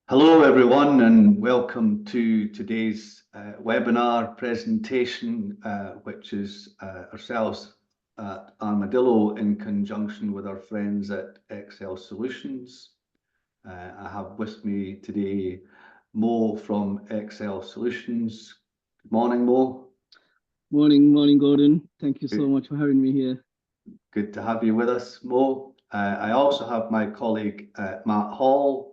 Hello everyone and welcome to today's webinar presentation, which is ourselves at Armadillo in conjunction with our friends at Exel Solutions. I have with me today Mo from Exel Solutions. Good morning, Mo. Morning, Gordon. Thank you so much for having me here. Good to have you with us, Mo. I also have my colleague Matt Hall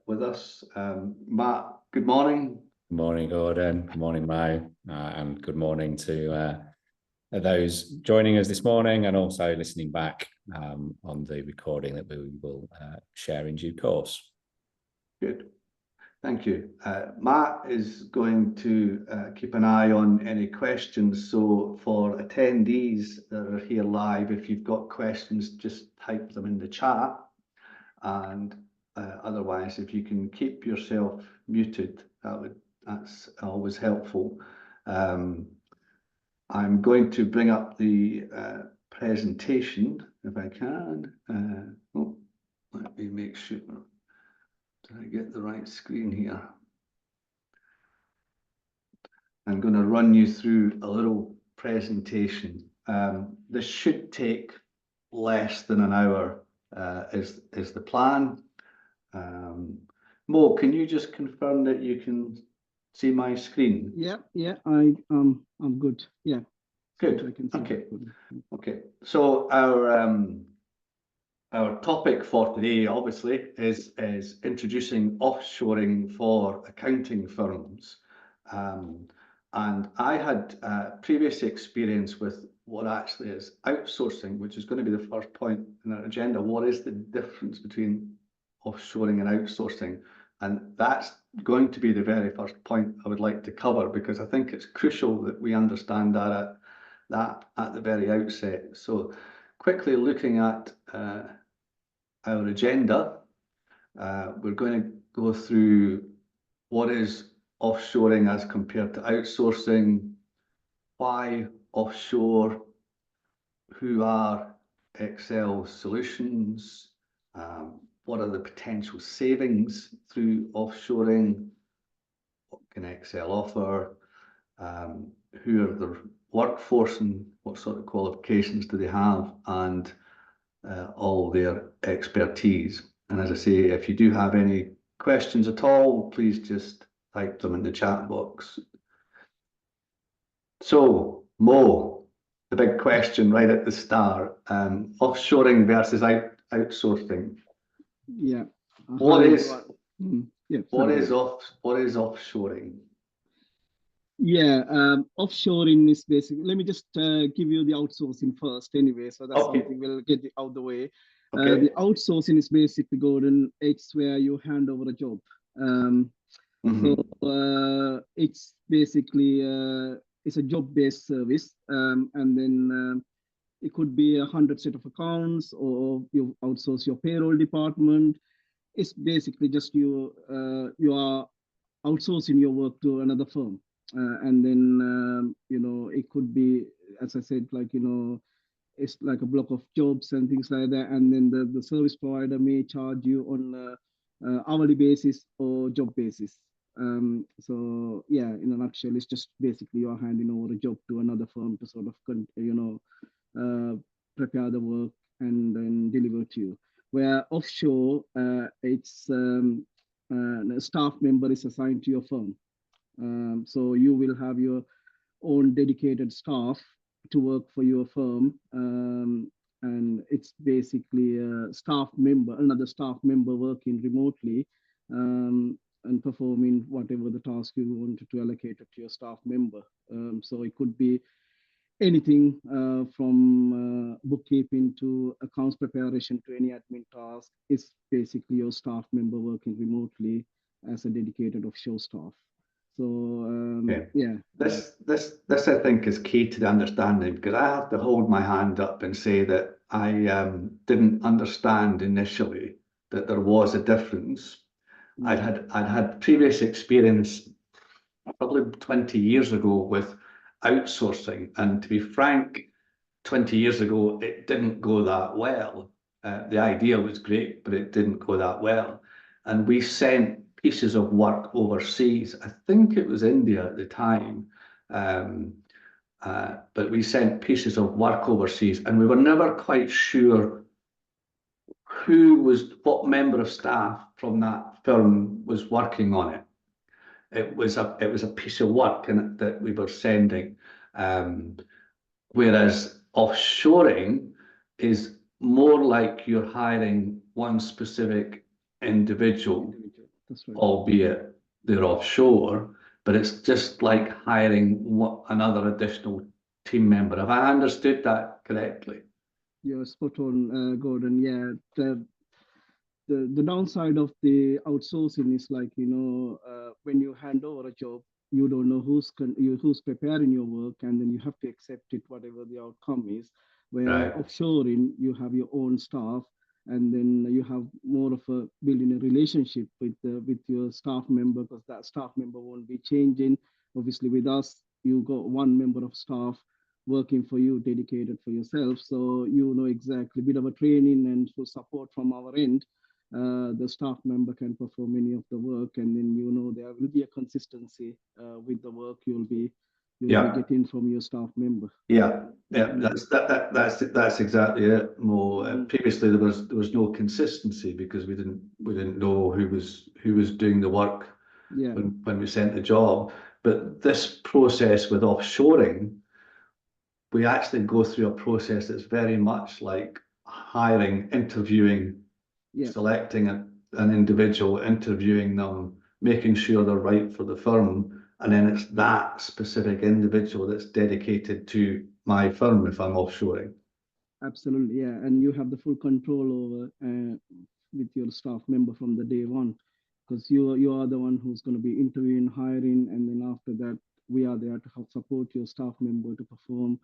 with us. Matt, good morning. Good morning, Gordon. Good morning, Mo. And good morning to those joining us this morning and also listening back on the recording that we will share in due course. Good. Thank you. Matt is going to keep an eye on any questions. So for attendees that are here live, if you've got questions, just type them in the chat. And otherwise, if you can keep yourself muted, that's always helpful. I'm going to bring up the presentation if I can. Let me make sure. Did I get the right screen here? I'm going to run you through a little presentation. This should take less than an hour is the plan. Mo, can you just confirm that you can see my screen? Yeah, I'm good. Yeah. Good. Okay. So our topic for today, obviously, is introducing offshoring for accounting firms. And I had previous experience with what actually is outsourcing, which is going to be the first point in our agenda. What is the difference between offshoring and outsourcing? And that's going to be the very first point I would like to cover, because I think it's crucial that we understand that at the very outset. So quickly looking at our agenda, we're going to go through what is offshoring as compared to outsourcing, why offshore, who are Exel Solutions, what are the potential savings through offshoring, what can Exel offer, who are the workforce and what sort of qualifications do they have, and all their expertise. And as I say, if you do have any questions at all, please just type them in the chat box. So, Mo, the big question right at the start, offshoring versus outsourcing. Yeah. What is offshoring? Yeah, offshoring is basically, let me just give you the outsourcing first anyway, so that's something we'll get out the way. Okay. The outsourcing is basically, Gordon, it's where you hand over a job. So it's basically, it's a job-based service, and then it could be 100 set of accounts, or you outsource your payroll department. It's basically just you are outsourcing your work to another firm. And then, it could be, as I said, like, it's like a block of jobs and things like that. And then the service provider may charge you on hourly basis or job basis. So yeah, in a nutshell, it's just basically you're handing over a job to another firm to sort of, prepare the work and then deliver to you. Where offshore, it's a staff member is assigned to your firm. So you will have your own dedicated staff to work for your firm, and it's basically a staff member, another staff member working remotely, and performing whatever the task you wanted to allocate it to your staff member. So it could be anything from bookkeeping to accounts preparation to any admin task. Is basically your staff member working remotely as a dedicated offshore staff. So yeah, this I think is key to the understanding, because I have to hold my hand up and say that I didn't understand initially that there was a difference. I'd had previous experience probably 20 years ago with outsourcing, and to be frank, 20 years ago it didn't go that well. The idea was great, but it didn't go that well, and we sent pieces of work overseas. I think it was India at the time. But we sent pieces of work overseas, and we were never quite sure what member of staff from that firm was working on it. It was a piece of work that we were sending, whereas offshoring is more like you're hiring one specific individual, That's right. albeit they're offshore, but it's just like hiring another additional team member. Have I understood that correctly? You're spot on, Gordon. Yeah, the downside of the outsourcing is like, when you hand over a job, you don't know who's preparing your work, and then you have to accept it, whatever the outcome is. Where Right. offshoring, you have your own staff, and then you have more of a building a relationship with your staff member, because that staff member won't be changing. Obviously, with us, you got one member of staff working for you, dedicated for yourself, so you know exactly a bit of a training and full support from our end. The staff member can perform any of the work, and then there will be a consistency with the work you'll be getting from your staff member. Yeah, that's exactly it, Mo. Previously, there was no consistency because we didn't know who was doing the work when we sent the job. But this process with offshoring, we actually go through a process that's very much like hiring, interviewing, selecting an individual, interviewing them, making sure they're right for the firm, and then it's that specific individual that's dedicated to my firm if I'm offshoring. Absolutely, yeah, and you have the full control over with your staff member from the day one, because you are the one who's going to be interviewing, hiring, and then after that, we are there to help support your staff member to perform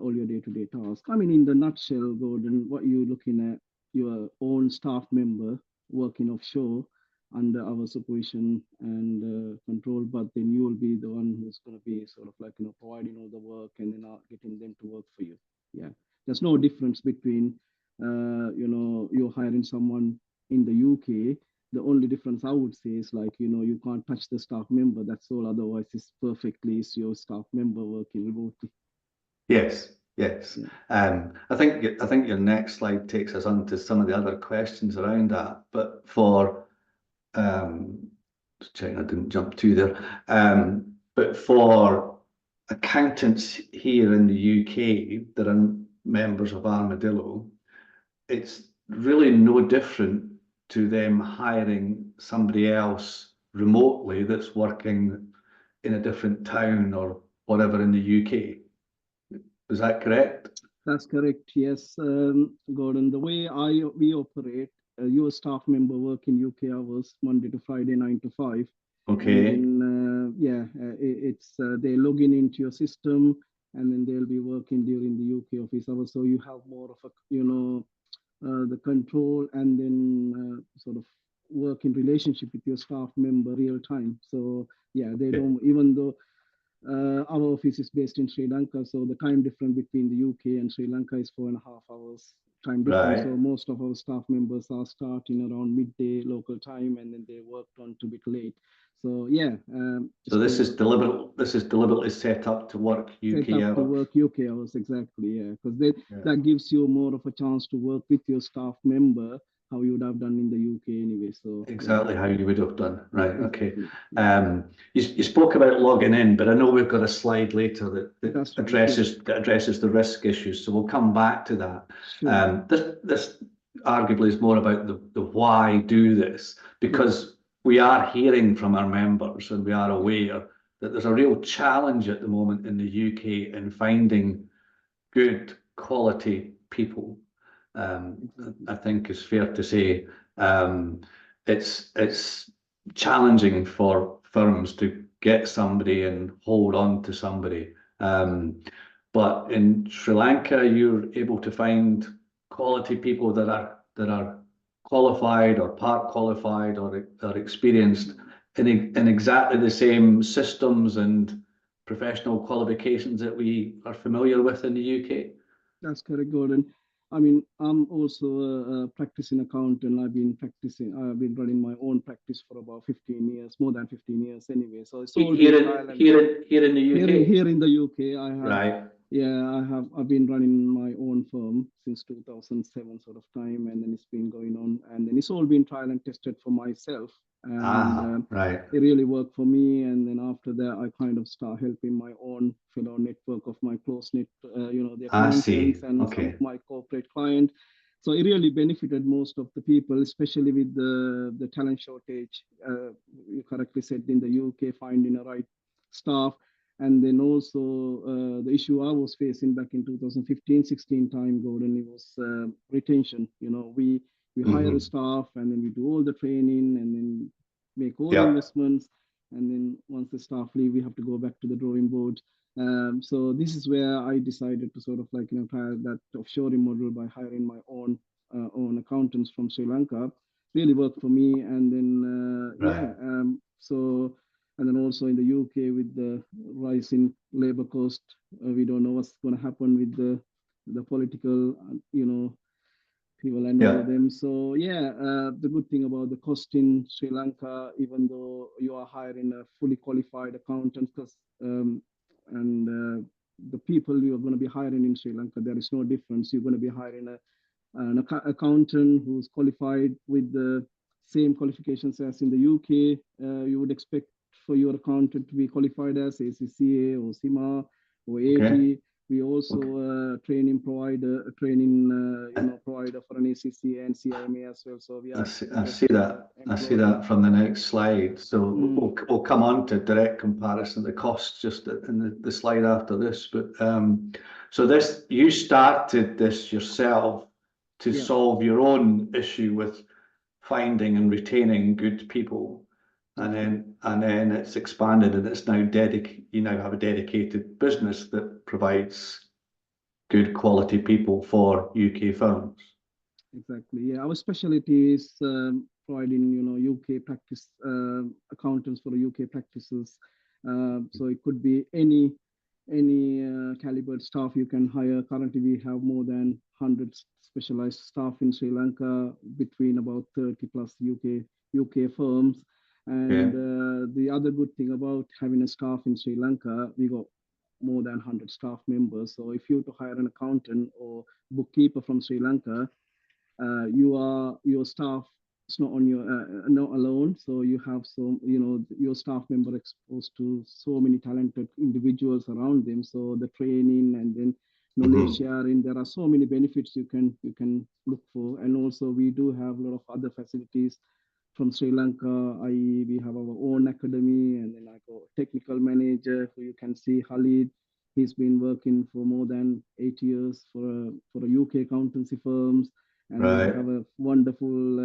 all your day-to-day tasks. I mean, in the nutshell, Gordon, what you're looking at, your own staff member working offshore under our supervision and control, but then you will be the one who's going to be sort of like, providing all the work and then getting them to work for you. Yeah, there's no difference between, you're hiring someone in the UK. The only difference I would say is like, you can't touch the staff member. That's all. Otherwise, it's your staff member working remotely. Yes, yes. Yeah. I think your next slide takes us on to some of the other questions around that. But for just checking I didn't jump to there. But for accountants here in the UK that are members of Armadillo, it's really no different to them hiring somebody else remotely that's working in a different town or whatever in the UK. Is that correct? That's correct. Yes, Gordon. The way we operate, your staff member work in UK hours, Monday to Friday, 9 to 5. Okay. And then, it's they log into your system, and then they'll be working during the UK office hours. So you have more of a, the control, and then sort of work in relationship with your staff member real time. So yeah, they don't, even though our office is based in Sri Lanka, so the time difference between the UK and Sri Lanka is 4.5 hours time difference. Right. So most of our staff members are starting around midday local time, and then they worked on to bit late. So yeah. So this is deliberately set up to work UK hours. To work UK hours, exactly. Yeah, because that gives you more of a chance to work with your staff member how you would have done in the UK anyway. So exactly how you would have done, right? Okay. You spoke about logging in, but I know we've got a slide later that addresses the risk issues, so we'll come back to that. Sure. This arguably is more about the why do this, because we are hearing from our members, and we are aware that there's a real challenge at the moment in the UK in finding good quality people. I think it's fair to say it's challenging for firms to get somebody and hold on to somebody. But in Sri Lanka, you're able to find quality people that are qualified or part qualified or experienced in exactly the same systems and professional qualifications that we are familiar with in the UK. That's correct, Gordon. I mean, I'm also a practicing accountant. I've been running my own practice for about 15 years, more than 15 years anyway. So it's all been trial and Here in the UK? here in the UK, I have, Right. I've been running my own firm since 2007 sort of time, and then it's been going on, and then it's all been trial and tested for myself, and Right. it really worked for me. And then after that, I kind of start helping my own fellow network of my close knit, the I see. accountants and some of Okay. my corporate clients. So it really benefited most of the people, especially with the talent shortage. You correctly said in the UK, finding the right staff. And then also the issue I was facing back in 2015-16 time, Gordon, it was retention. We hire a staff, and then we do all the training, and then make all the Yeah. investments. And then once the staff leave, we have to go back to the drawing board. So this is where I decided to sort of like, try that offshoring model by hiring my own accountants from Sri Lanka. Really worked for me. And then, Right. so, and then also in the UK with the rising labor cost, we don't know what's going to happen with the political, people and all Yeah. of them. So yeah, the good thing about the cost in Sri Lanka, even though you are hiring a fully qualified accountant, because the people you are going to be hiring in Sri Lanka, there is no difference. You're going to be hiring an accountant who's qualified with the same qualifications as in the UK. You would expect for your accountant to be qualified as ACCA or CIMA or Okay. AT. We also training provider for an ACCA and CIMA as well. So we are I see that. I see employed. that from the next slide. So Mm, we'll come on to direct comparison of the costs just in the slide after this. But so this, you started this yourself to yeah, solve your own issue with finding and retaining good people, that's right. and then it's expanded, and it's now you now have a dedicated business that provides good quality people for UK firms. Exactly. Yeah, our specialty is providing, UK practice accountants for the UK practices. So it could be any calibered staff you can hire. Currently, we have more than 100 specialized staff in Sri Lanka, between about 30 plus UK firms. And Okay. the other good thing about having a staff in Sri Lanka, we got more than 100 staff members. So if you were to hire an accountant or bookkeeper from Sri Lanka, your staff is not on your not alone. So you have your staff member exposed to so many talented individuals around them. So the training and then knowledge sharing, there are so many benefits you can look for. And also we do have a lot of other facilities from Sri Lanka, i.e. we have our own academy, and then I go technical manager who you can see, Khalid. He's been working for more than 8 years for a UK accountancy firms. And then we Right. have a wonderful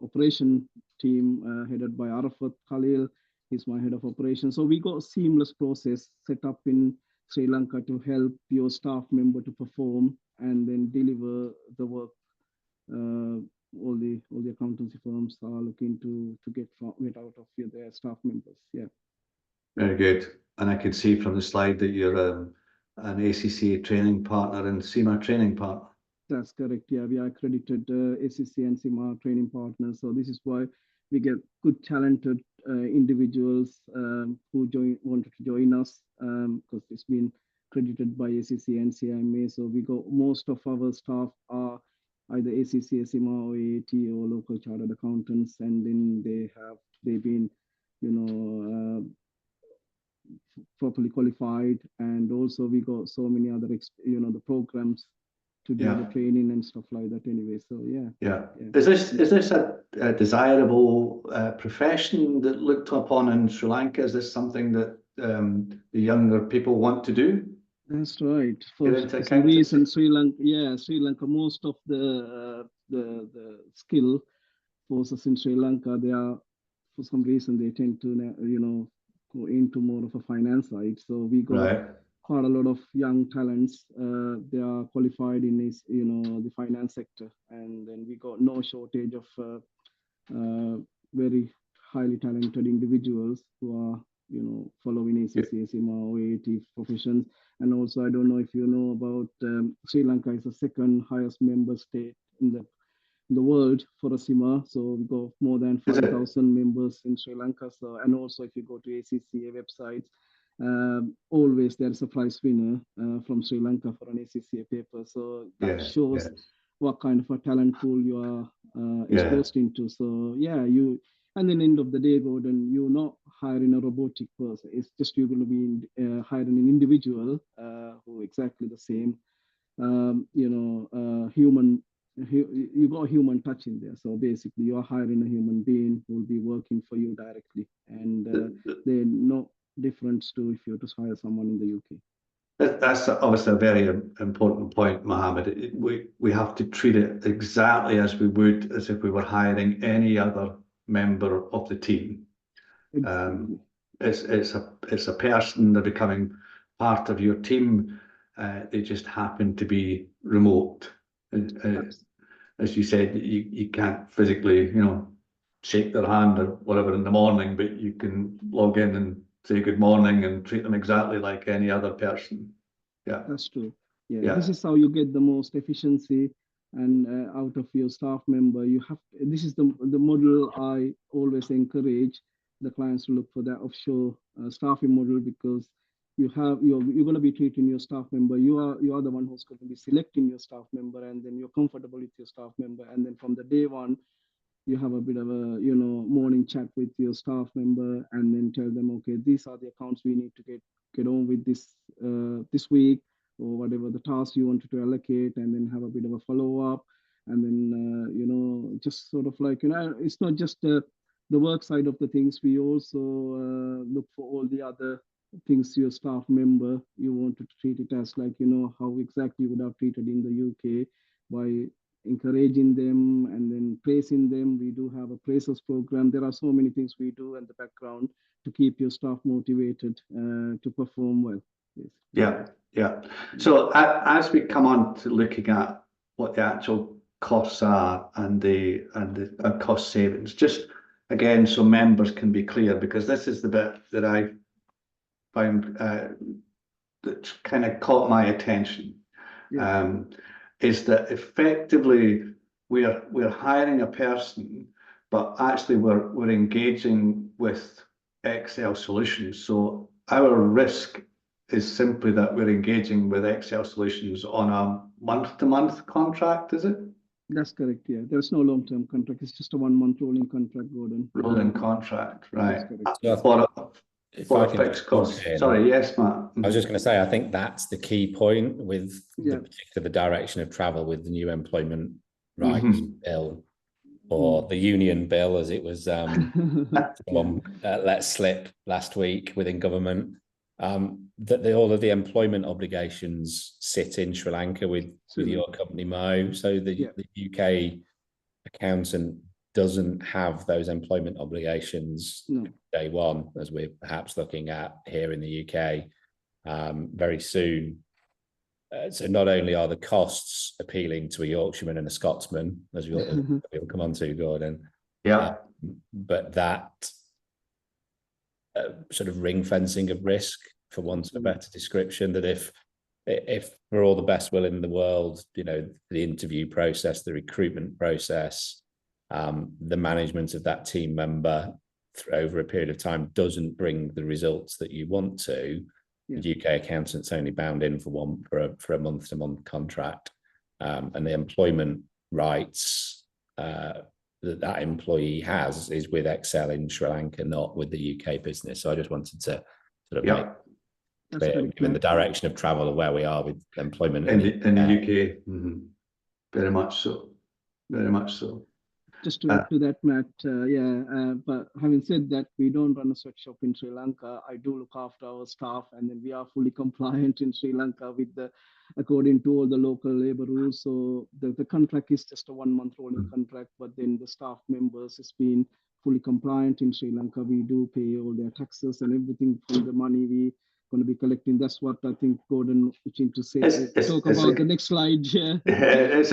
operation team headed by Arafat Khalil. He's my head of operations. So we got a seamless process set up in Sri Lanka to help your staff member to perform and then deliver the work. Uh, all the accountancy firms are looking to get out of their staff members. Yeah. Very good. And I can see from the slide that you're an ACCA training partner and CIMA training partner. That's correct. Yeah, we are accredited ACC and CIMA training partners. So this is why we get good, talented individuals who wanted to join us because it's been accredited by ACC and CIMA. So we got most of our staff are either ACC, CIMA, or AAT, or local chartered accountants, and then they've been, you know, properly qualified. And also we got so many other, the programs to do the Yeah. training and stuff like that anyway. So yeah. Yeah. Yeah. Is this a desirable profession that looked upon in Sri Lanka? Is this something that the younger people want to do? That's right. Get For into some reason, accountancy? Sri Lanka, most of the skill forces in Sri Lanka, they are, for some reason, they tend to, go into more of a finance side. So we got Right. quite a lot of young talents. They are qualified in this, the finance sector, and then we got no shortage of very highly talented individuals who are, following ACCA, CIMA, or AAT professions. And also, I don't know if you know about Sri Lanka is the second highest member state in the world for a CIMA. So we got more than 5,000 members in Sri Lanka. So, and also if you go to ACCA websites, always there's a prize winner from Sri Lanka for an ACCA paper. So that shows what kind of a talent pool you are exposed into. So yeah, and then end of the day, Gordon, you're not hiring a robotic person. It's just you're going to be hiring an individual who exactly the same, human. You got a human touch in there. So basically, you are hiring a human being who will be working for you directly, and there's no difference to if you just hire someone in the UK. That's obviously a very important point, Mohammed. We have to treat it exactly as we would as if we were hiring any other member of the team. Exactly. It's a person. They're becoming part of your team. They just happen to be remote. As you said, you can't physically, shake their hand or whatever in the morning, but you can log in and say good morning and treat them exactly like any other person. Yeah, that's true. Yeah, this is how you get the most efficiency and out of your staff member. This is the model I always encourage the clients to look for, that offshore staffing model, because you're going to be treating your staff member. You are the one who's going to be selecting your staff member, and then you're comfortable with your staff member, and then from the day one, you have a bit of a morning chat with your staff member, and then tell them, okay, these are the accounts we need to get on with this week, or whatever the task you wanted to allocate, and then have a bit of a follow up, and then just sort of like it's not just the work side of the things. We also look for all the other things your staff member you wanted to treat it as, like how exactly you would have treated in the UK, by encouraging them and then praising them. We do have a praisers program. There are so many things we do in the background to keep your staff motivated to perform well. Yeah. So as we come on to looking at what the actual costs are and the cost savings, just again, so members can be clear, because this is the bit that I found that kind of caught my attention. Is that effectively we're hiring a person, but actually we're engaging with Exel solutions. So our risk is simply that we're engaging with Exel solutions on a month-to-month contract, is it? That's correct. Yeah, there's no long-term contract. It's just a 1-month rolling contract, Gordon. Rolling contract, right? For a fixed cost. Sorry, yes, Matt. I was just going to say, I think that's the key point with the direction of travel with the new employment rights bill, or the union bill, as it was let slip last week within government. That all of the employment obligations sit in Sri Lanka with your company Mo. So the UK accountant doesn't have those employment obligations day one, as we're perhaps looking at here in the UK very soon. So not only are the costs appealing to a Yorkshireman and a Scotsman, as we'll come on to, Gordon, but that sort of ring fencing of risk, for want of a better description, that if for all the best will in the world, the interview process, the recruitment process, the management of that team member over a period of time doesn't bring the results that you want to, the UK accountant's only bound in for a month-to-month contract, and the employment rights that employee has is with Exel in Sri Lanka, not with the UK business. So I just wanted to sort of make clear, given the direction of travel of where we are with employment in the UK. Very much so. Just to add to that, Matt, but having said that, we don't run a sweatshop in Sri Lanka. I do look after our staff, and then we are fully compliant in Sri Lanka according to all the local labor rules. So the contract is just a 1-month rolling contract, but then the staff members has been fully compliant in Sri Lanka. We do pay all their taxes and everything from the money we going to be collecting. That's what I think Gordon wishing to say. Talk about the next slide. It's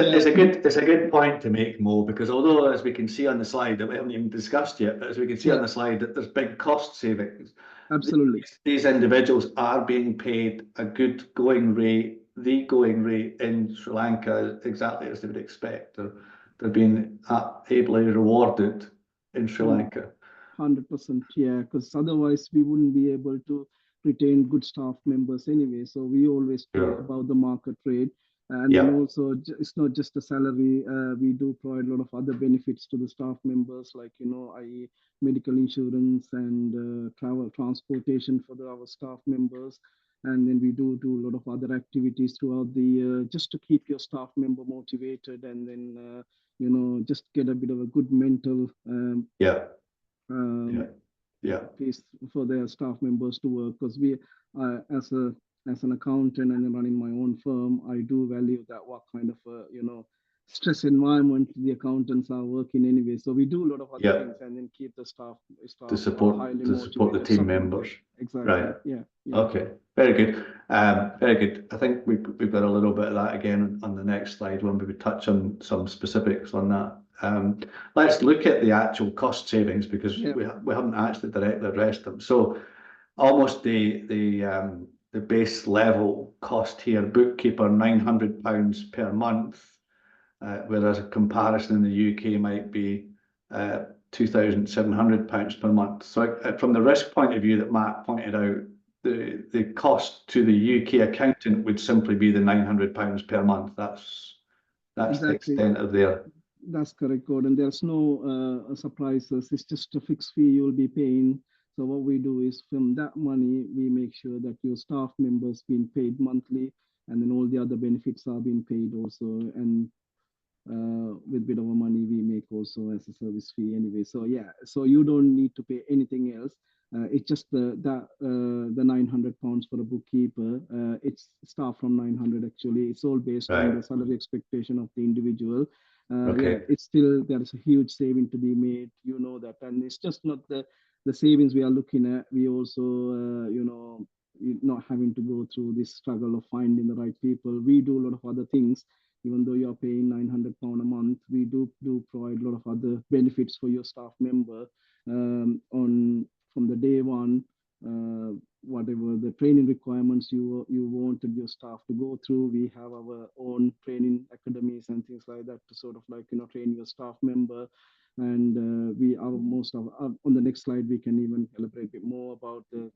a good point to make, Mo, because although, as we can see on the slide that we haven't even discussed yet, but as we can see on the slide, that there's big cost savings. Absolutely. These individuals are being paid a good going rate, the going rate in Sri Lanka, exactly as they would expect. They're being ably rewarded in Sri Lanka. 100%, yeah, because otherwise we wouldn't be able to retain good staff members anyway. So we always pay Sure. above the market rate. And Yeah. then also, it's not just the salary. We do provide a lot of other benefits to the staff members, like, i.e. medical insurance and travel transportation for our staff members. And then we do a lot of other activities throughout the year just to keep your staff member motivated, and then, just get a bit of a good mental Yeah. um, Yeah. piece for their staff members to work, because we as an accountant and running my own firm, I do value that what kind of stress environment the accountants are working anyway. So we do a lot of other Yeah. things and then keep the staff To support highly the motivated, team supported. members. Exactly. Right. Yeah. Okay. Very good. Very good. I think we've got a little bit of that again on the next slide when we touch on some specifics on that. Let's look at the actual cost savings, because we haven't actually directly addressed them. So almost the base level cost here, bookkeeper £900 per month, whereas a comparison in the UK might be £2,700 per month. So from the risk point of view that Matt pointed out, the cost to the UK accountant would simply be the £900 per month. That's Exactly. the extent of their. That's correct, Gordon. There's no surprises. It's just a fixed fee you'll be paying. So what we do is from that money, we make sure that your staff members being paid monthly, and then all the other benefits are being paid also. And with bit of a money we make also as a service fee anyway. So yeah, so you don't need to pay anything else. It's just the £900 for a bookkeeper. It's start from 900 actually. It's all based on the salary expectation of the individual. Yeah, it's still, there's a huge saving to be made, that. And it's just not the savings we are looking at. We also not having to go through this struggle of finding the right people. We do a lot of other things. Even though you're paying £900 a month, we do provide a lot of other benefits for your staff member from the day one. Whatever the training requirements you wanted your staff to go through, we have our own training academies and things like that to sort of train your staff member. And we are most of on the next slide we can even elaborate a bit more about the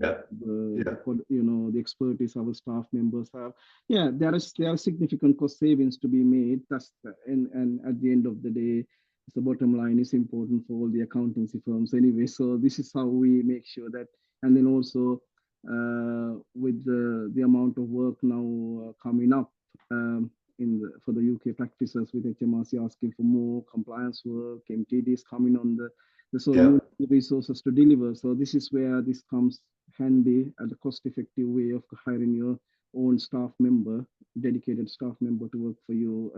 expertise our staff members have. Yeah, there are significant cost savings to be made. That's and at the end of the day, the bottom line is important for all the accountancy firms anyway. So this is how we make sure that. And then also with the amount of work now coming up for the UK practices, with HMRC asking for more compliance work, MTDs coming on the you need resources to deliver. So this is where this comes handy as a cost-effective way of hiring your own staff member, dedicated staff member to work for you,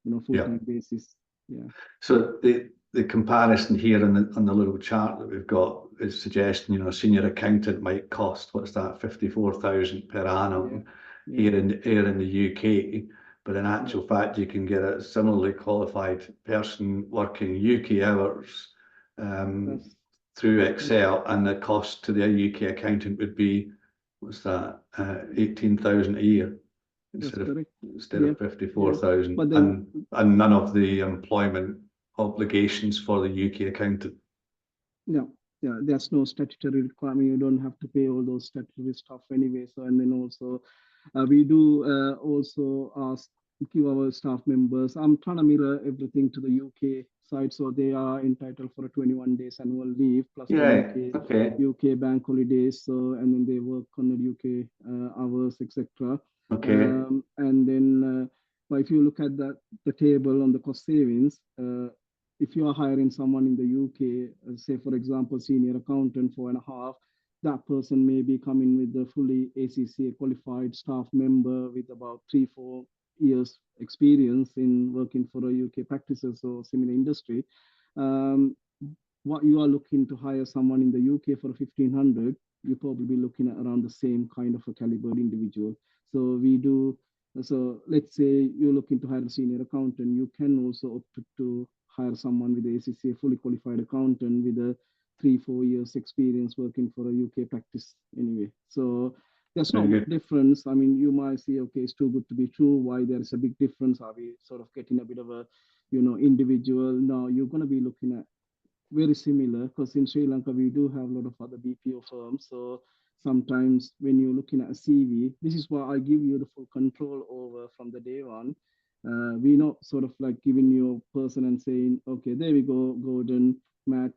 full-time basis. Yeah. So the comparison here on the little chart that we've got is suggesting, a senior accountant might cost, what's that, 54,000 per annum here in the UK. But in actual fact, you can get a similarly qualified person working UK hours through Excel, and the cost to the UK accountant would be, what's that, 18,000 a year instead of 54,000, and none of the employment obligations for the UK accountant. No, yeah, there's no statutory requirement. You don't have to pay all those statutory stuff anyway. So, and then also we do also give our staff members. I'm trying to mirror everything to the UK side, so they are entitled for a 21 days annual leave plus UK bank holidays. So, and then they work on the UK hours, etc. And then, but if you look at the table on the cost savings, if you are hiring someone in the UK, say for example, senior accountant 4.5, that person may be coming with a fully ACCA qualified staff member with about 3-4 years experience in working for a UK practices or similar industry. What you are looking to hire someone in the UK for 1,500, you're probably looking at around the same kind of a calibered individual. So we do. So let's say you're looking to hire a senior accountant, you can also opt to hire someone with the ACCA fully qualified accountant with a 3-4 years experience working for a UK practice anyway. So there's Very not much good. difference. I mean, you might say, okay, it's too good to be true. Why there is a big difference? Are we sort of getting a bit of a, individual? No, you're going to be looking at very similar, because in Sri Lanka we do have a lot of other BPO firms. So sometimes when you're looking at a CV, this is why I give you the full control over from the day one. We're not sort of like giving you a person and saying, okay, there we go, Gordon, Matt,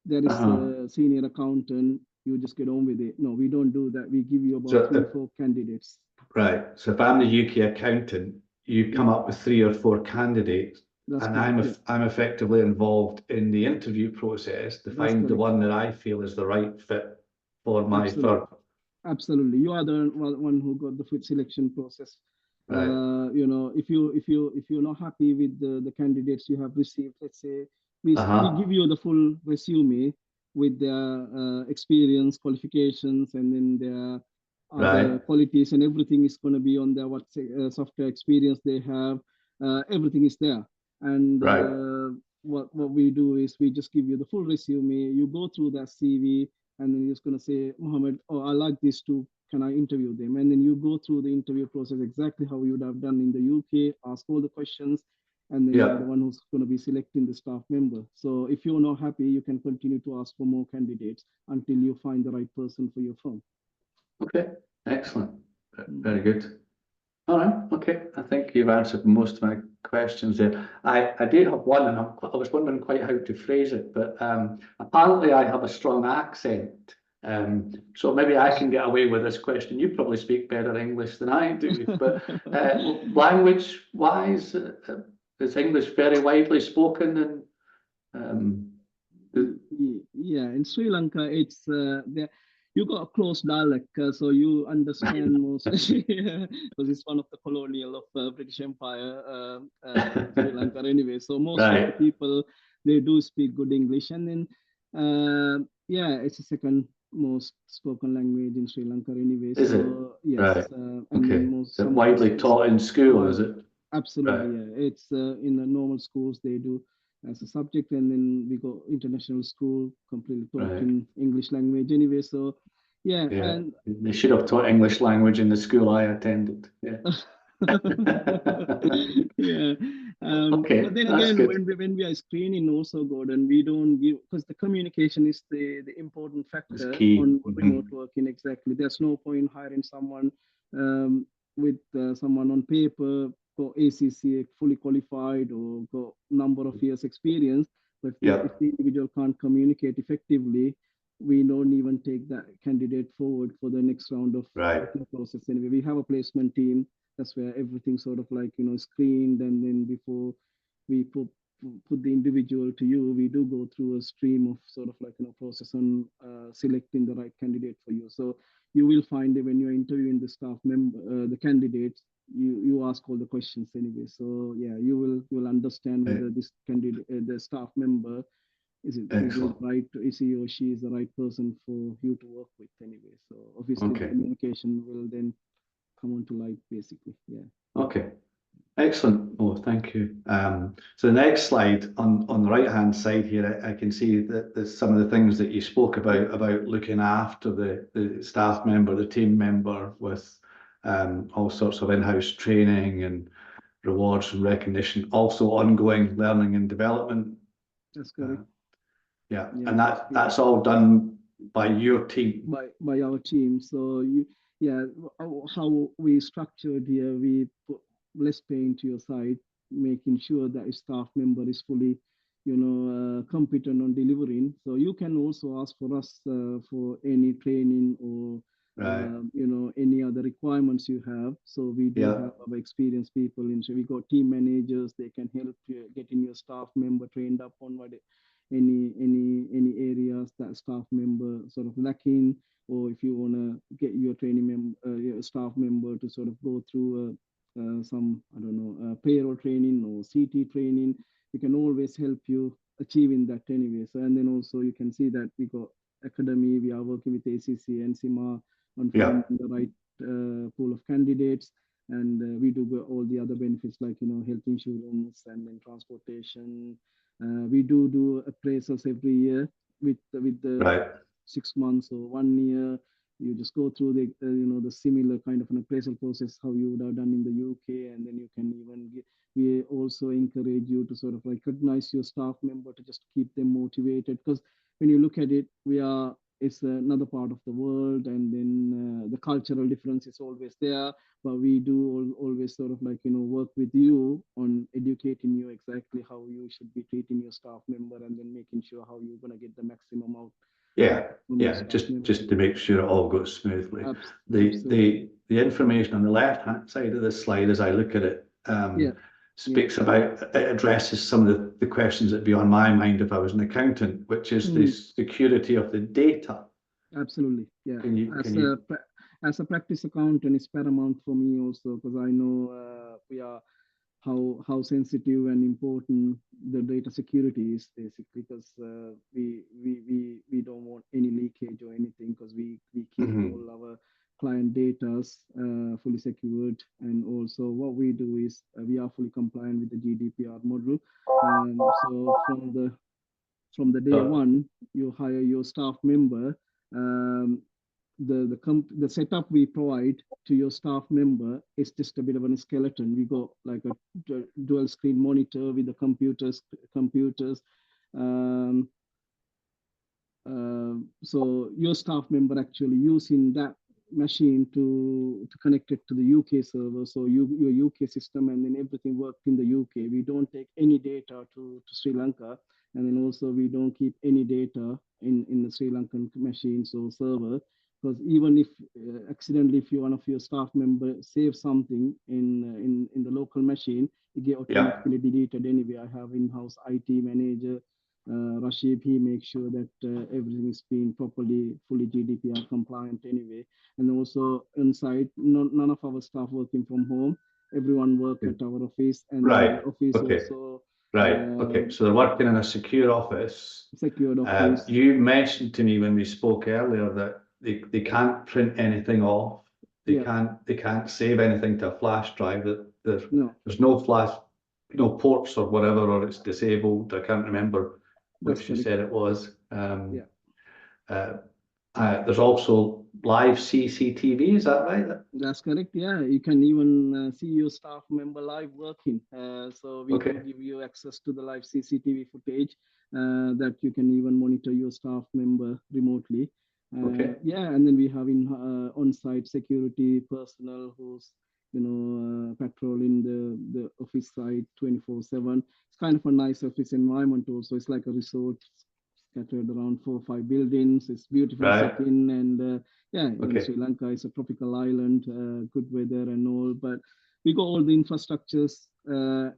there is Uh-huh. a senior accountant, you just get on with it. No, we don't do that. We give you So, about 3-4 candidates. right. So if I'm the UK accountant, you come Yeah, up with 3 or 4 candidates, that's and correct. Yeah, I'm effectively involved in the interview process to that's find the correct. one that I feel is the right fit for my Absolutely. firm. Absolutely, you are the one who got the food selection process. Right. If you're not happy with the candidates you have received, let's say we Uh-huh. give you the full resume with their experience, qualifications, and then their other Right. qualities, and everything is going to be on their what software experience they have. Everything is there, and Right. what we do is we just give you the full resume. You go through that CV, and then you're just going to say, Mohammed, oh, I like these two. Can I interview them? And then you go through the interview process exactly how you would have done in the UK, ask all the questions, and then you are the Yeah. one who's going to be selecting the staff member. So if you're not happy, you can continue to ask for more candidates until you find the right person for your firm. Okay. Excellent. Mm. Very good. All right. Okay. I think you've answered most of my questions there. I do have one, and I was wondering quite how to phrase it, but apparently I have a strong accent. So maybe I can get away with this question. You probably speak better English than I do, but language-wise, is English very widely spoken? And Yeah, in Sri Lanka, it's there. You got a close dialect, so you understand most because it's one of the colonial of British Empire, Sri Lanka anyway. So most of the right, people they do speak good English, and then yeah, it's the second most spoken language in Sri Lanka anyway. is it? So yes, Right. and then Okay. most Is it some of the widely schools taught in school, is wide. it? Absolutely, Right. yeah. It's in the normal schools they do as a subject, and then we go international school, completely taught Right. in English language anyway. So, yeah, Yeah. and They should have taught English language in the school I attended. Yeah. yeah. But Okay, then that's again, good. when we are screening also, Gordon, we don't give, because the communication is the important It's factor key. on remote working. Exactly. There's no point hiring someone um, with someone on paper for ACCA fully qualified or got number of years experience. But Yeah. if the individual can't communicate effectively, we don't even take that candidate forward for the next round of Right. process. Anyway, we have a placement team. That's where everything sort of like screened, and then before we put the individual to you, we do go through a stream of sort of like process on selecting the right candidate for you. So you will find that when you're interviewing the staff member, the candidates, you ask all the questions anyway. So yeah, you will understand Right. whether this candidate, the staff member, is it Excellent. right, is he or she is the right person for you to work with anyway. So obviously the Okay. communication will then come on to light basically. Yeah. Okay. Excellent. Oh, thank you. So the next slide on the right-hand side here, I can see that there's some of the things that you spoke about looking after the staff member, the team member, with all sorts of in-house training and rewards and recognition, also ongoing learning and development. That's Uh, correct. yeah, Yeah, and that's all done by your team. by our team. So yeah, how we structured here, we put less pay into your side, making sure that a staff member is fully, competent on delivering. So you can also ask for us for any training or Right. any other requirements you have. So we do Yeah. have our experienced people in. So we got team managers. They can help you getting your staff member trained up on what any areas that staff member sort of lacking, or if you want to get your your staff member to sort of go through some, I don't know, payroll training or CT training, we can always help you achieving that anyway. So and then also you can see that we got academy, we are working with ACC and CIMA on Yeah. finding the right pool of candidates, and we do get all the other benefits like health insurance and then transportation. We do appraisals every year. with the Right. 6 months or 1 year. You just go through the the similar kind of an appraisal process how you would have done in the UK, and then you can even we also encourage you to sort of like recognize your staff member to just keep them motivated, because when you look at it, it's another part of the world, and then the cultural difference is always there, but we do always sort of like work with you on educating you exactly how you should be treating your staff member, and then making sure how you're going to get the maximum out Yeah, from your yeah, staff member. just to make sure it all goes smoothly. Absolutely. The information on the left-hand side of this slide, as I look at it, Yeah. speaks about, it addresses some of the questions that would be on my mind if I was an accountant, which is the security of the data. Absolutely, yeah. Can you, As a practice accountant, it's paramount for me also, because I know we are how sensitive and important the data security is, basically, because we don't want any leakage or anything, because we keep all our client data fully secured. And also what we do is we are fully compliant with the GDPR model. So from the day one you hire your staff member, the setup we provide to your staff member is just a bit of a skeleton. We got like a dual screen monitor with the computers. So your staff member actually using that machine to connect it to the UK server, so your UK system, and then everything worked in the UK. We don't take any data to Sri Lanka, and then also we don't keep any data in the Sri Lankan machines or server, because even if accidentally if one of your staff members save something in the local machine, it get automatically deleted anyway. I have in-house IT manager, Rashid. He makes sure that everything is being fully GDPR compliant anyway. And also inside, none of our staff working from home. Everyone work at our office, and the office also. Right. Okay. So they're working in a secure office. Secured office. You mentioned to me when we spoke earlier that they can't print anything off. They can't save anything to a flash drive. That there's no flash, no ports or whatever, or it's disabled. I can't remember which you said it was. There's also live CCTV, is that right? That's correct. Yeah, you can even see your staff member live working. So we do give you access to the live CCTV footage that you can even monitor your staff member remotely. Yeah, and then we have on-site security personnel who's patrolling the office site 24/7. It's kind of a nice office environment also. It's like a resort scattered around 4 or 5 buildings. It's beautiful setting, and Sri Lanka is a tropical island, good weather and all. But we got all the infrastructures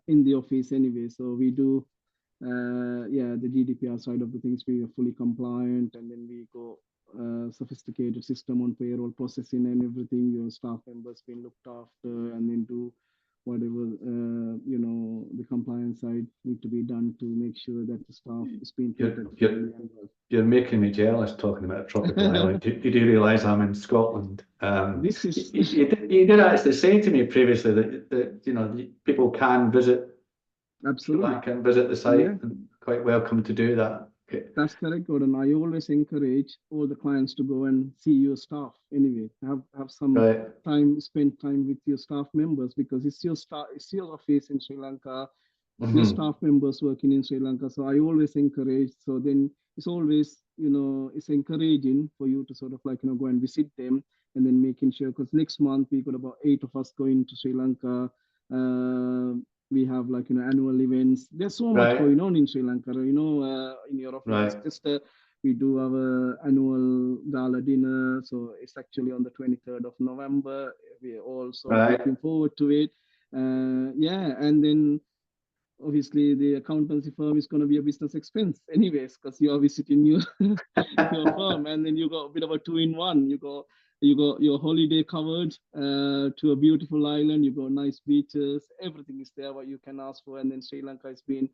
in the office anyway. So we do, the GDPR side of the things, we are fully compliant, and then we go sophisticated system on payroll processing and everything. Your staff members being looked after, and then do whatever the compliance side need to be done to make sure that the staff is being treated. You're making me jealous talking about a tropical island. You do realise I'm in Scotland. This is you did actually say to me previously that people can visit. Absolutely. Can visit the site, and quite welcome to do that. Okay. That's correct, Gordon. I always encourage all the clients to go and see your staff anyway. Have some spend time with your staff members, because it's your office in Sri Lanka, your staff members working in Sri Lanka. So I always encourage. So then it's always, it's encouraging for you to sort of like, go and visit them, and then making sure, because next month we got about 8 of us going to Sri Lanka. We have like annual events. There's so much going on in Sri Lanka, in your office. Just we do our annual gala dinner, so it's actually on the 23rd of November. We're also looking forward to it. And then obviously the accountancy firm is going to be a business expense anyways, because you are visiting your firm, and then you got a bit of a 2-in-1. You got your holiday covered to a beautiful island. You got nice beaches. Everything is there what you can ask for. And then Sri Lanka has been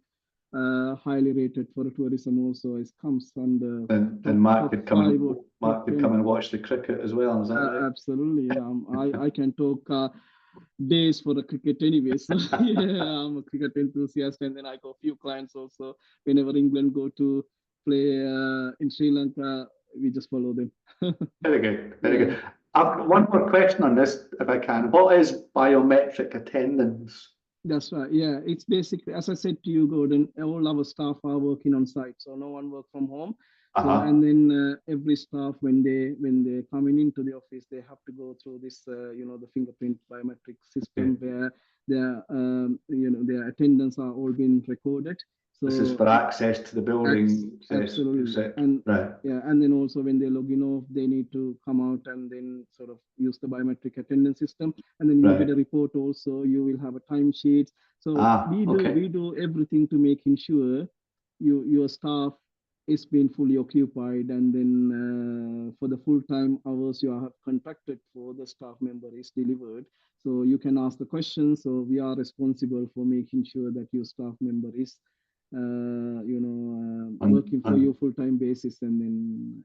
highly rated for tourism also. It comes under and Mark could come and watch the cricket as well. Is that right? Absolutely. I can talk days for the cricket anyway. So I'm a cricket enthusiast, and then I got a few clients also. Whenever England go to play in Sri Lanka, we just follow them. Very good, very Yeah. good. I've got one more question on this, if I can. What is biometric attendance? That's right. Yeah, it's basically, as I said to you, Gordon, all our staff are working on site, so no one work from home. So and then every staff, when they're coming into the office, they have to go through this, the fingerprint biometric system where their their attendance are all being recorded. So this is for access to the building. Absolutely. And right. Yeah, and then also when they log in off, they need to come out and then sort of use the biometric attendance system, and then you get a report also. You will have a timesheet. So we do everything to making sure your staff is being fully occupied, and then for the full-time hours you have contracted for, the staff member is delivered. So you can ask the questions. So we are responsible for making sure that your staff member is working for you full-time basis, and then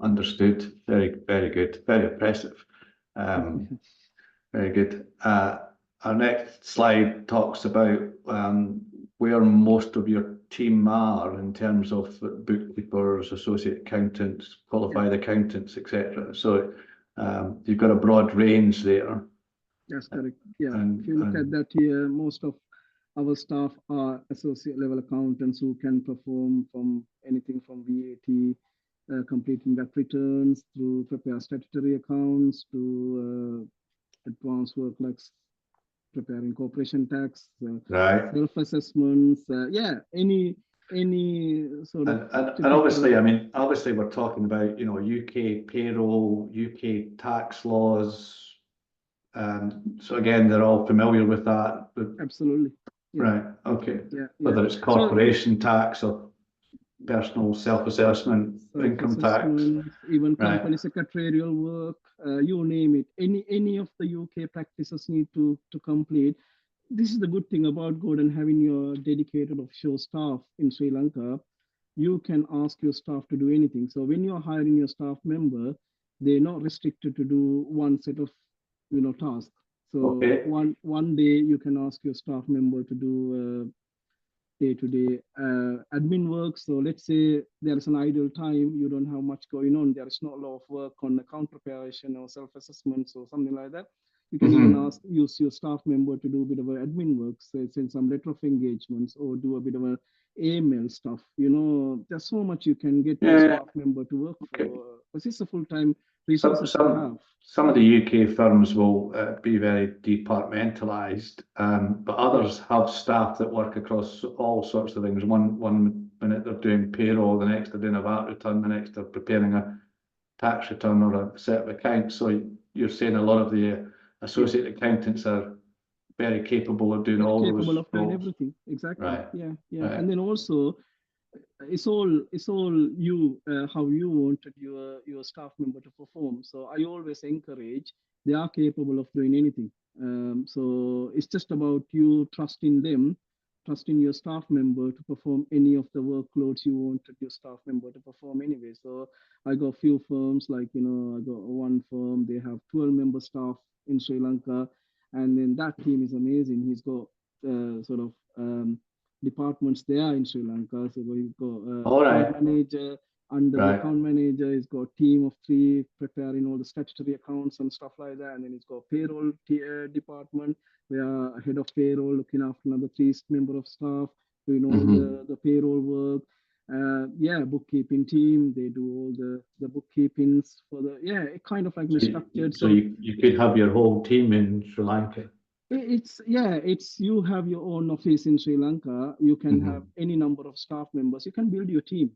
Understood. Very, very good. Very impressive. Very good. Our next slide talks about where most of your team are in terms of bookkeepers, associate accountants, qualified accountants, etc. So you've got a broad range there. That's correct. Yeah. If you look at that here, most of our staff are associate level accountants who can perform from anything from VAT, completing VAT returns, through prepare statutory accounts, to advanced work like preparing corporation tax, self-assessments, any sort of. And obviously, I mean, obviously we're talking about, UK payroll, UK tax laws. So again, they're all familiar with that. Absolutely. Yeah. Right. Okay. Yeah. Whether it's corporation tax or personal self-assessment, income tax, even company secretarial work, you name it. Any of the UK practices need to complete. This is the good thing about Gordon having your dedicated offshore staff in Sri Lanka. You can ask your staff to do anything. So when you're hiring your staff member, they're not restricted to do one set of tasks. So one day you can ask your staff member to do day-to-day admin work. So let's say there is an idle time, you don't have much going on, there is not a lot of work on account preparation or self-assessments or something like that. You can even use your staff member to do a bit of admin work, say send some letter of engagements or do a bit of email stuff. There's so much you can get your staff member to work for, because it's a full-time resource to have. Some of the UK firms will be very departmentalised, but others have staff that work across all sorts of things. One minute they're doing payroll, the next they're doing a VAT return, the next they're preparing a tax return or a set of accounts. So you're saying a lot of the associate accountants are very capable of doing all those roles. Capable of doing everything, exactly. Right. Yeah. Right. And then also, it's all you how you wanted your staff member to perform. So I always encourage, they are capable of doing anything. So it's just about you trusting them, trusting your staff member to perform any of the workloads you wanted your staff member to perform anyway. So I got a few firms, like I got one firm, they have 12-member staff in Sri Lanka, and then that team is amazing. He's got sort of departments there in Sri Lanka. So we've got account manager, under the account manager, he's got a team of 3 preparing all the statutory accounts and stuff like that. And then he's got payroll department, where head of payroll looking after another 3 member of staff, doing all the payroll work. Bookkeeping team, they do all the bookkeepings for it kind of like structured. So you could have your whole team in Sri Lanka. It's you have your own office in Sri Lanka. You can have any number of staff members. You can build your team.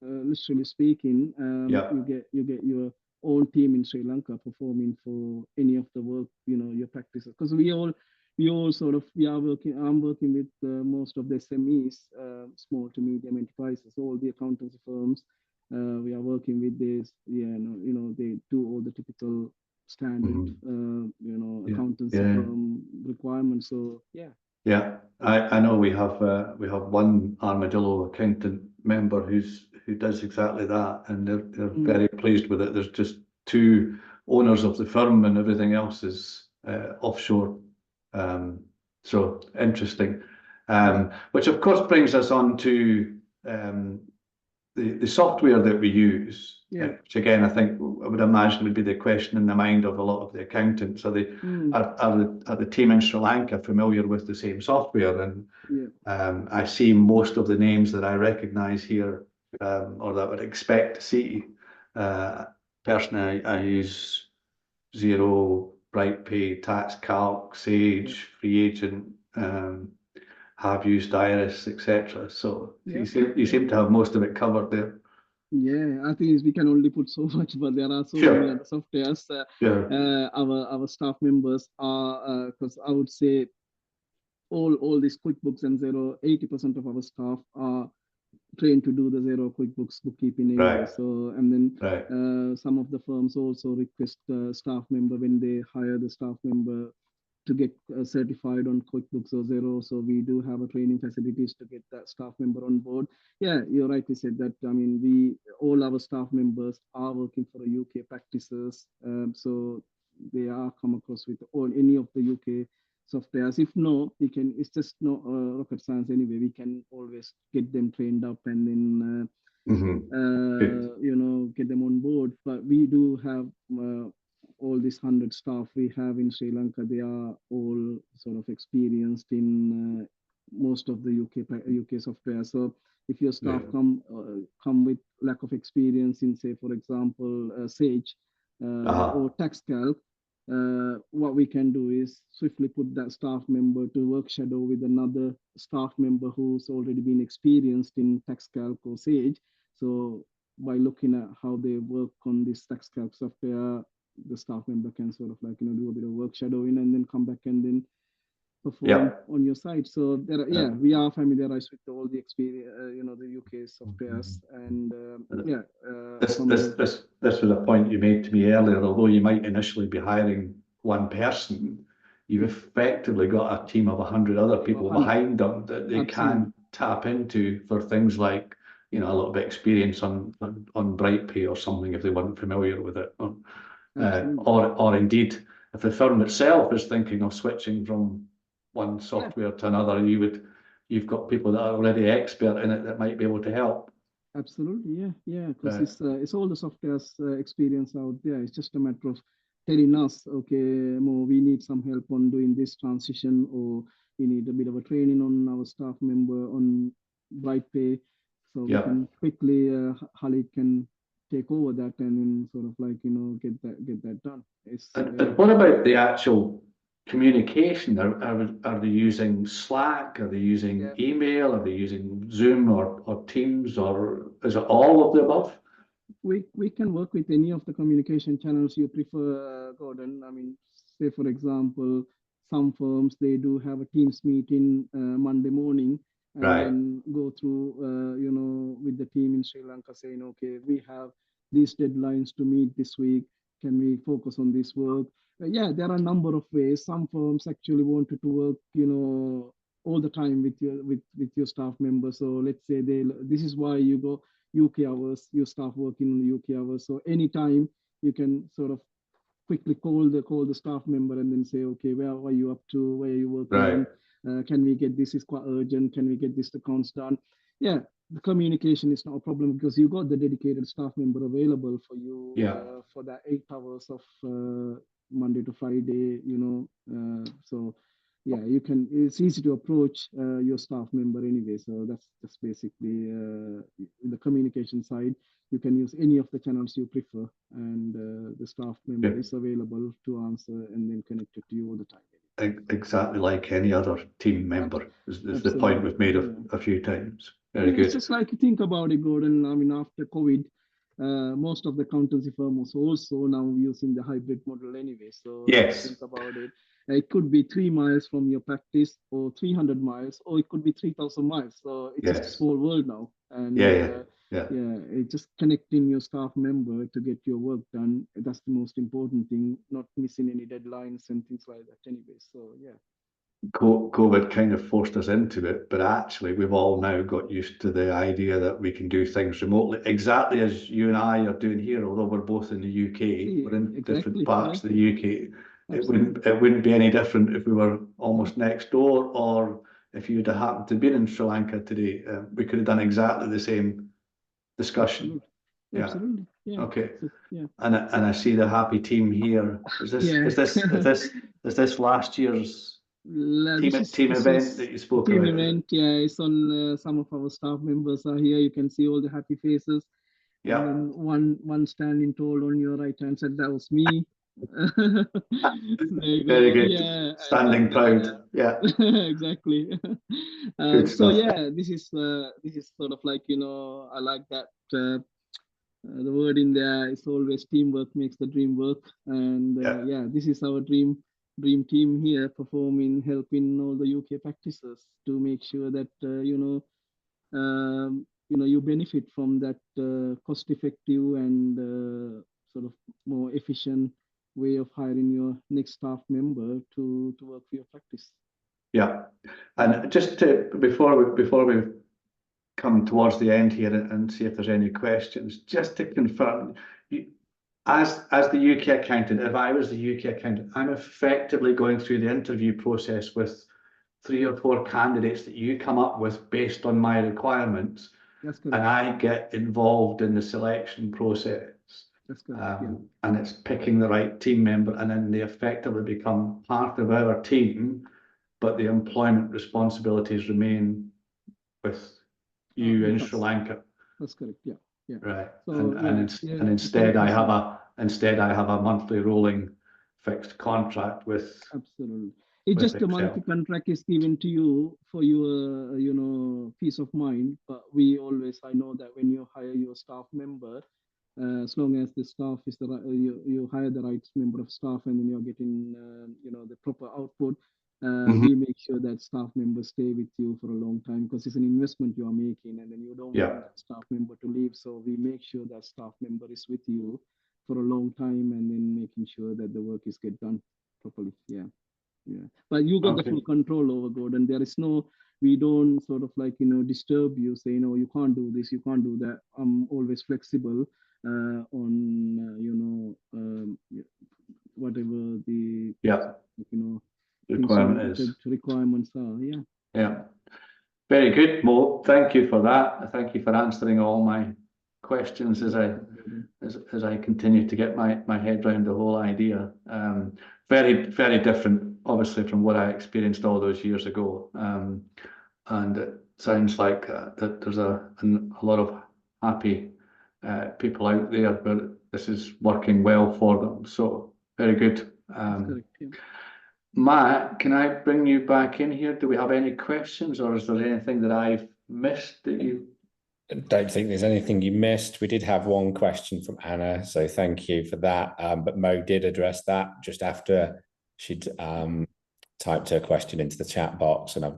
Literally speaking, you get your own team in Sri Lanka performing for any of the work, your practices. Because we all are working. I'm working with most of the SMEs, small to medium enterprises, all the accountancy firms. We are working with this. They do all the typical standard, accountancy firm requirements. So yeah, I know we have one Armadillo accountant member who does exactly that, and they're very pleased with it. There's just 2 owners of the firm, and everything else is offshore. So interesting, which of course brings us on to the software that we use, Yeah. which again I think I would imagine would be the question in the mind of a lot of the accountants. Are the team in Sri Lanka familiar with the same software? And I see most of the names that I recognise here, or that I would expect to see. Personally, I use Xero, BrightPay, TaxCalc, Sage, Free Agent. Have used Iris, etc. So you seem to have most of it covered there. Yeah, I think we can only put so much, but there are so many other softwares. Our staff members are, because I would say all these QuickBooks and Xero, 80% of our staff are trained to do the Xero QuickBooks bookkeeping anyway. So, and then some of the firms also request staff member when they hire the staff member to get certified on QuickBooks or Xero. So we do have a training facilities to get that staff member on board. Yeah, you're right. We said that. I mean, all our staff members are working for UK practices. So they are come across with any of the UK softwares. If no, we can. It's just no rocket science anyway. We can always get them trained up and then get them on board. But we do have all these 100 staff we have in Sri Lanka. They are all sort of experienced in most of the UK software. So if your staff come with lack of experience in, say, for example, Sage or TaxCalc, what we can do is swiftly put that staff member to work shadow with another staff member who's already been experienced in TaxCalc or Sage. So by looking at how they work on this TaxCalc software, the staff member can sort of like, do a bit of work shadowing and then come back and then perform on your site. So there we are familiarized with all the experience, the UK softwares, and this was a point you made to me earlier. Although you might initially be hiring one person, you've effectively got a team of 100 other people behind them that they can tap into for things like, a little bit of experience on BrightPay or something if they weren't familiar with it. Or indeed, if the firm itself is thinking of switching from one software to another, you've got people that are already expert in it that might be able to help. Absolutely, yeah, because it's all the software's experience out there. It's just a matter of telling us, okay, Mo, we need some help on doing this transition, or we need a bit of a training on our staff member on BrightPay, so we can quickly, Khalid can take over that and then sort of like get that done. And what about the actual communication? Are they using Slack? Are they using email? Are they using Zoom or Teams, or is it all of the above? We can work with any of the communication channels you prefer, Gordon. I mean, say for example, some firms, they do have a Teams meeting Monday morning, and then go through with the team in Sri Lanka saying, okay, we have these deadlines to meet this week. Can we focus on this work? There are a number of ways. Some firms actually wanted to work, all the time with your staff members. So let's say this is why you go UK hours, your staff work in UK hours. So anytime you can sort of quickly call the staff member and then say, okay, where are you up to? Where are you working? Can we get this? Is quite urgent. Can we get this accounts done? Yeah, the communication is not a problem because you got the dedicated staff member available for you for that 8 hours of Monday to Friday. So yeah, you can. It's easy to approach your staff member anyway. So that's basically the communication side. You can use any of the channels you prefer, and the staff member is available to answer and then connected to you all the time. Exactly like any other team member is the point we've made a few times. Very good. It's just like you think about it, Gordon. I mean, after COVID, most of the accountancy firms also now using the hybrid model anyway. So think about it. It could be 3 miles from your practice, or 300 miles, or it could be 3,000 miles. So it's just a small world now. And it's just connecting your staff member to get your work done. That's the most important thing, not missing any deadlines and things like that anyway. So COVID kind of forced us into it, but actually we've all now got used to the idea that we can do things remotely, exactly as you and I are doing here, although we're both in the UK, we're in different parts of the UK. It wouldn't be any different if we were almost next door, or if you'd have happened to be in Sri Lanka today, we could have done exactly the same discussion. Absolutely. Yeah. Absolutely. Yeah. Okay. So, yeah. And I see the happy team here. Is this Yeah. is this last year's This team was event that you spoke team about? event. Yeah, it's on. Some of our staff members are here. You can see all the happy faces. Yeah. And then one standing tall on your right hand side, that was me. There you go. Very good. Yeah. Standing proud. Yeah. Exactly. Good So stuff. yeah, this is sort of like, I like that the word in there is always teamwork makes the dream work. And yeah, this is our dream team here, performing, helping all the UK practices to make sure that you benefit from that cost effective and sort of more efficient way of hiring your next staff member to work for your practice. Yeah. And just before we come towards the end here and see if there's any questions, just to confirm, as the UK accountant, if I was the UK accountant, I'm effectively going through the interview process with 3 or 4 candidates that you come up with based on my requirements. That's correct. And I get involved in the selection process. That's correct. Yeah. And it's picking the right team member, and then they effectively become part of our team, but the employment responsibilities remain with you in Sri Lanka. That's correct. Yeah. Yeah. Right. So, and instead I have a monthly rolling fixed contract with. Absolutely. It's just a monthly contract is given to you for your peace of mind. But I know that when you hire your staff member, as long as the staff is the right, you hire the right member of staff, and then you're getting the proper output. We make sure that staff members stay with you for a long time, because it's an investment you are making, and then you don't want that staff member to leave. So we make sure that staff member is with you for a long time, and then making sure that the work is get done properly. Yeah. Yeah. But you got the full control over Gordon. There is we don't sort of like, disturb you, say, no, you can't do this, you can't do that. I'm always flexible on, whatever the, requirements are. Yeah. Yeah. Very good, Mo. Thank you for that. Thank you for answering all my questions as I continue to get my head around the whole idea. Very, very different, obviously, from what I experienced all those years ago. And it sounds like that there's a lot of happy people out there, but this is working well for them. So very good. Correct, yeah. Matt, can I bring you back in here? Do we have any questions, or is there anything that I've missed that you? I don't think there's anything you missed. We did have one question from Anna, so thank you for that. But Mo did address that just after she'd typed her question into the chat box, and I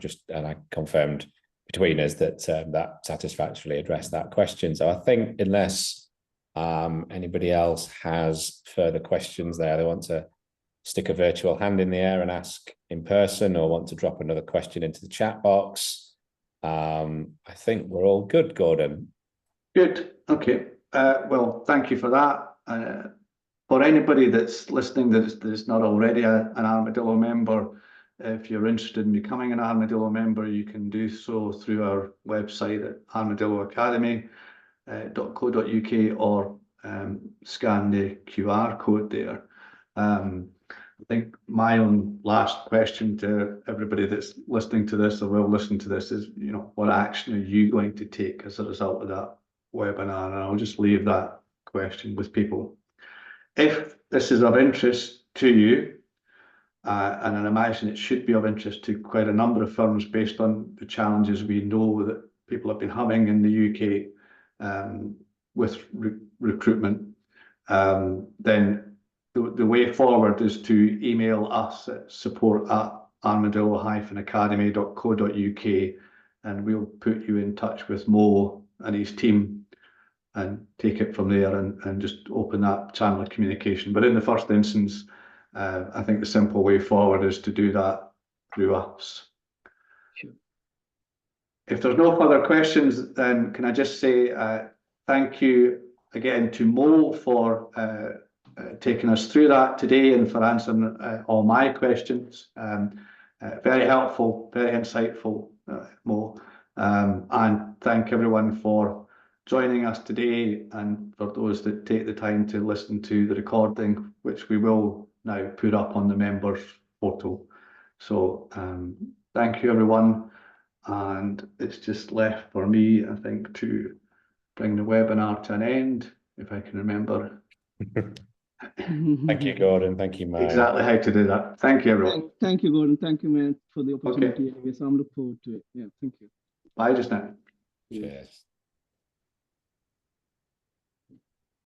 confirmed between us that that satisfactorily addressed that question. So I think unless anybody else has further questions there, they want to stick a virtual hand in the air and ask in person, or want to drop another question into the chat box, I think we're all good, Gordon. Good. Okay. Well, thank you for that. For anybody that's listening that is not already an Armadillo member, if you're interested in becoming an Armadillo member, you can do so through our website at armadilloacademy.co.uk, or scan the QR code there. I think my own last question to everybody that's listening to this or will listen to this is, what action are you going to take as a result of that webinar? And I'll just leave that question with people. If this is of interest to you, and I imagine it should be of interest to quite a number of firms based on the challenges we know that people have been having in the UK with recruitment, then the way forward is to email us at support@armadillo-academy.co.uk, and we'll put you in touch with Mo and his team and take it from there, and just open that channel of communication. But in the first instance, I think the simple way forward is to do that through us. Sure. If there's no further questions, then can I just say thank you again to Mo for taking us through that today, and for answering all my questions. Very helpful, very insightful, Mo. And thank everyone for joining us today, and for those that take the time to listen to the recording, which we will now put up on the members portal. So thank you, everyone. And it's just left for me, I think, to bring the webinar to an end, if I can remember. Thank you, Gordon. Thank you, Mo. Exactly how to do that. Thank you, everyone. Thank you, Gordon. Thank you, man, for the opportunity. Okay. Yes, I'm looking forward to it. Yeah, thank you. Bye just now. Cheers.